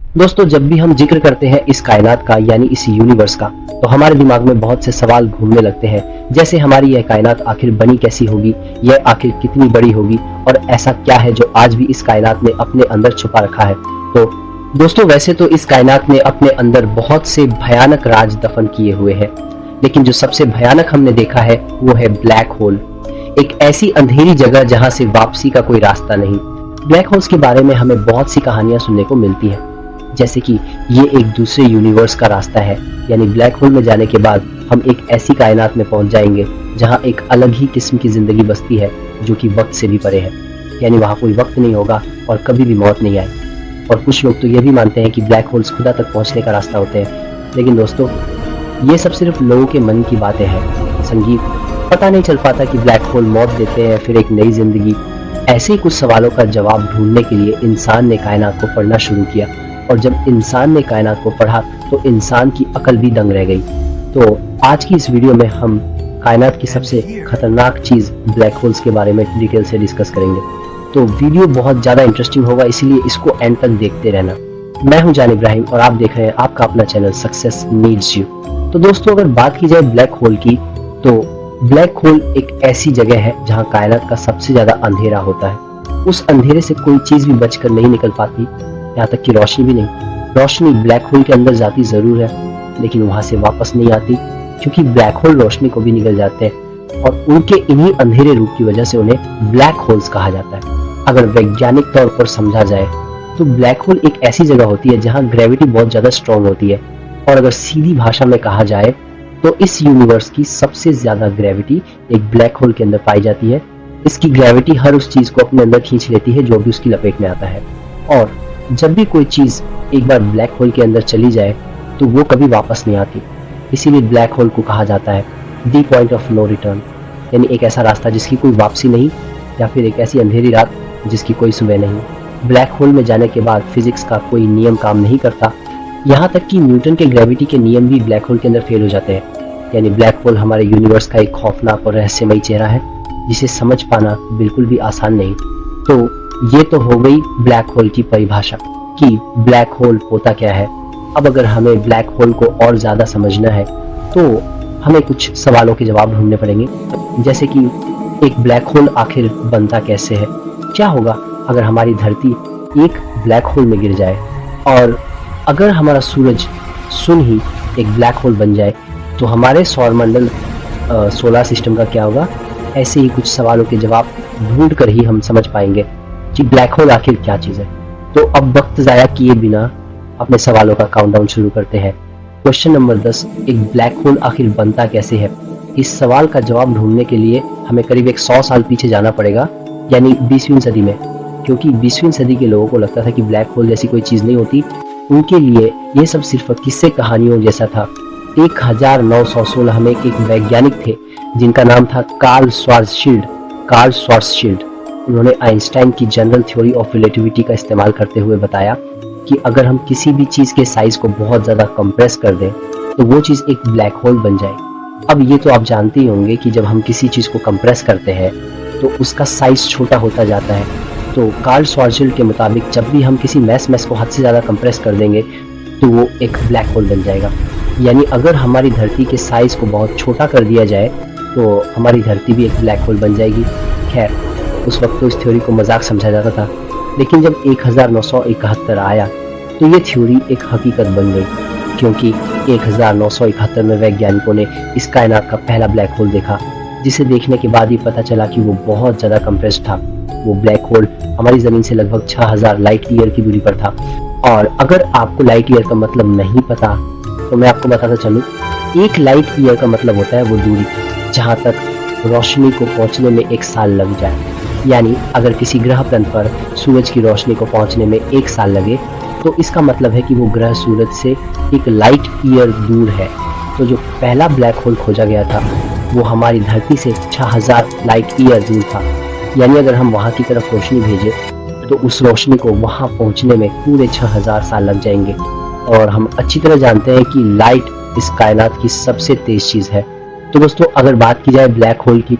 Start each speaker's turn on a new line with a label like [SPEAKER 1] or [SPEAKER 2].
[SPEAKER 1] दोस्तों, जब भी हम जिक्र करते हैं इस कायनात का यानी इस यूनिवर्स का, तो हमारे दिमाग में बहुत से सवाल घूमने लगते हैं। जैसे हमारी यह कायनात आखिर बनी कैसी होगी, यह आखिर कितनी बड़ी होगी और ऐसा क्या है जो आज भी इस कायनात ने अपने अंदर छुपा रखा है। तो दोस्तों, वैसे तो इस कायनात ने अपने अंदर बहुत से भयानक राज दफन किए हुए हैं, लेकिन जो सबसे भयानक हमने देखा है वो है ब्लैक होल। एक ऐसी अंधेरी जगह जहां से वापसी का कोई रास्ता नहीं। ब्लैक होल्स के बारे में हमें बहुत सी कहानियां सुनने को मिलती हैं, जैसे कि ये एक दूसरे यूनिवर्स का रास्ता है, यानी ब्लैक होल में जाने के बाद हम एक ऐसी कायनात में पहुंच जाएंगे जहां एक अलग ही किस्म की जिंदगी बसती है जो कि वक्त से भी परे है, यानी वहां कोई वक्त नहीं होगा और कभी भी मौत नहीं आएगी। और कुछ लोग तो ये भी मानते हैं कि ब्लैक होल्स खुदा तक पहुंचने का रास्ता होते हैं, लेकिन दोस्तों ये सब सिर्फ लोगों के मन की बातें हैं। संगीत पता नहीं चल पाता कि ब्लैक होल मौत देते हैं फिर एक नई जिंदगी। ऐसे ही कुछ सवालों का जवाब ढूंढने के लिए इंसान ने कायनात को पढ़ना शुरू किया, और जब इंसान ने कायनात को पढ़ा तो इंसान की अकल भी दंग रह गई। तो आज की इस वीडियो में हम कायनात की सबसे खतरनाक चीज ब्लैक होल्स के बारे में डिटेल से डिस्कस करेंगे। तो वीडियो बहुत ज्यादा इंटरेस्टिंग होगा, इसलिए इसको एंड तक देखते रहना। मैं हूं जान इब्राहिम और आप देख रहे हैं आपका अपना चैनल सक्सेस नीड्स यू। तो दोस्तों, अगर बात की जाए ब्लैक होल की, तो ब्लैक होल एक ऐसी जगह है जहां कायनात का सबसे ज्यादा अंधेरा होता है। उस अंधेरे से कोई चीज भी बचकर नहीं निकल पाती, यहाँ तक कि रोशनी भी नहीं। रोशनी ब्लैक होल के अंदर जाती जरूर है, लेकिन वहां से वापस नहीं आती, क्योंकि ब्लैक होल रोशनी को भी निगल जाते हैं और उनके इन्हीं अंधेरे रूप की वजह से उन्हें ब्लैक होल्स कहा जाता है। अगर वैज्ञानिक तौर पर समझा जाए तो ब्लैक होल एक ऐसी जगह होती है जहां ग्रेविटी बहुत ज्यादा स्ट्रॉन्ग होती है, और अगर सीधी भाषा में कहा जाए तो इस यूनिवर्स की सबसे ज्यादा ग्रेविटी एक ब्लैक होल के अंदर पाई जाती है। इसकी ग्रेविटी हर उस चीज को अपने अंदर खींच लेती है जो भी उसकी लपेट में आता है, और जब भी कोई चीज एक बार ब्लैक होल के अंदर चली जाए तो वो कभी वापस नहीं आती। इसीलिए ब्लैक होल को कहा जाता है the point of no return, यानी एक ऐसा रास्ता जिसकी कोई वापसी नहीं, या फिर एक ऐसी अंधेरी रात जिसकी कोई सुबह नहीं। ब्लैक होल में जाने के बाद फिजिक्स का कोई नियम काम नहीं करता, यहाँ तक कि न्यूटन के ग्रेविटी के नियम भी ब्लैक होल के अंदर फेल हो जाते हैं। यानी ब्लैक होल हमारे यूनिवर्स का एक खौफनाक और रहस्यमयी चेहरा है जिसे समझ पाना बिल्कुल भी आसान नहीं। तो ये तो हो गई ब्लैक होल की परिभाषा कि ब्लैक होल होता क्या है। अब अगर हमें ब्लैक होल को और ज्यादा समझना है तो हमें कुछ सवालों के जवाब ढूंढने पड़ेंगे, जैसे कि एक ब्लैक होल आखिर बनता कैसे है, क्या होगा अगर हमारी धरती एक ब्लैक होल में गिर जाए, और अगर हमारा सूरज सुन ही एक ब्लैक होल बन जाए तो हमारे सौरमंडल सोलर सिस्टम का क्या होगा। ऐसे ही कुछ सवालों के जवाब ढूंढ कर ही हम समझ पाएंगे कि ब्लैक होल आखिर क्या चीज है। तो अब वक्त जाया किए बिना अपने सवालों का काउंटडाउन शुरू करते हैं। क्वेश्चन नंबर 10, एक ब्लैक होल आखिर बनता कैसे है। इस सवाल का जवाब ढूंढने के लिए हमें करीब 100 साल पीछे जाना पड़ेगा, यानी 20वीं सदी में, क्योंकि 20वीं सदी के लोगों को लगता था कि ब्लैक होल जैसी कोई चीज नहीं होती। उनके लिए ये सब सिर्फ किस्से कहानियों जैसा था। 1916 में एक वैज्ञानिक थे जिनका नाम था कार्ल श्वार्ज़शील्ड। उन्होंने आइंस्टाइन की जनरल थ्योरी ऑफ रिलेटिविटी का इस्तेमाल करते हुए बताया कि अगर हम किसी भी चीज के साइज को बहुत ज्यादा कंप्रेस कर दें तो वो चीज एक ब्लैक होल बन जाए। अब ये तो आप जानते ही होंगे कि जब हम किसी चीज को कंप्रेस करते हैं तो उसका साइज छोटा होता जाता है। तो कार्ल श्वार्ज़शील्ड के मुताबिक जब भी हम किसी मैस को हद से ज्यादा कंप्रेस कर देंगे तो वो एक ब्लैक होल बन जाएगा। यानी अगर हमारी धरती के साइज को बहुत छोटा कर दिया जाए तो हमारी धरती भी एक ब्लैक होल बन जाएगी। खैर, उस वक्त तो इस थ्योरी को मजाक समझा जाता था, लेकिन जब 1971 आया तो ये थ्योरी एक हकीकत बन गई, क्योंकि 1971 में वैज्ञानिकों ने इस कायनात का पहला ब्लैक होल देखा, जिसे देखने के बाद ही पता चला कि वो बहुत ज्यादा कंप्रेस्ड था। वो ब्लैक होल हमारी जमीन से लगभग 6000 लाइट ईयर की दूरी पर था। और अगर आपको लाइट ईयर का मतलब नहीं पता तो मैं आपको बताता चलूं, एक लाइट ईयर का मतलब होता है वो दूरी जहां तक रोशनी को पहुंचने में 1 साल लग जाए। यानी अगर किसी ग्रह तंत्र पर सूरज की रोशनी को पहुंचने में 1 साल लगे तो इसका मतलब है कि वो ग्रह सूरज से एक लाइट ईयर दूर है। तो जो पहला ब्लैक होल खोजा गया था वो हमारी धरती से 6000 लाइट ईयर दूर था। यानी अगर हम वहां की तरफ रोशनी भेजें तो उस रोशनी को वहां पहुंचने में पूरे 6000 साल लग जाएंगे। और हम अच्छी तरह जानते हैं कि लाइट इस कायनात की सबसे तेज चीज है। तो दोस्तों, अगर बात की जाए ब्लैक होल की